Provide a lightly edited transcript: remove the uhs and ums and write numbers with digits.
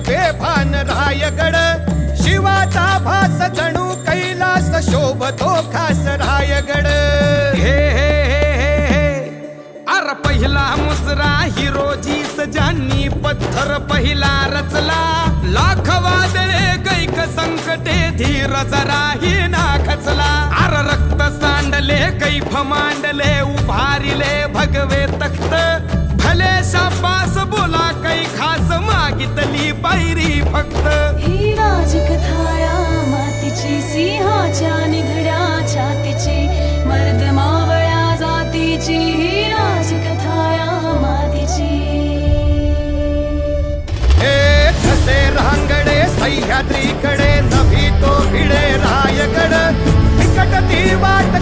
बेभान रायगड शिवाचा भास जणू कैलास शोभतो खास रायगड हे हे हे हे हे अर पहिला मुजरा हिरोजीस ज्यांनी पत्थर पहिला रचला लाख वादळे कैक संकटे धीर जराही ना खचला अर रक्त सांडले कैफ मांडले उभारिले भगवे तख्त भले शाबास बोला कै खास मागितली पायरी फक्त ही राजकथाया मातीची सिंहाच्या निधड्या छातीची मर्द मावळ्या जातीची ही राजकथाया मातीची हे कसे रांगडे सह्याद्रीकडे नभी तो भिडे रायगड विकट ती वाट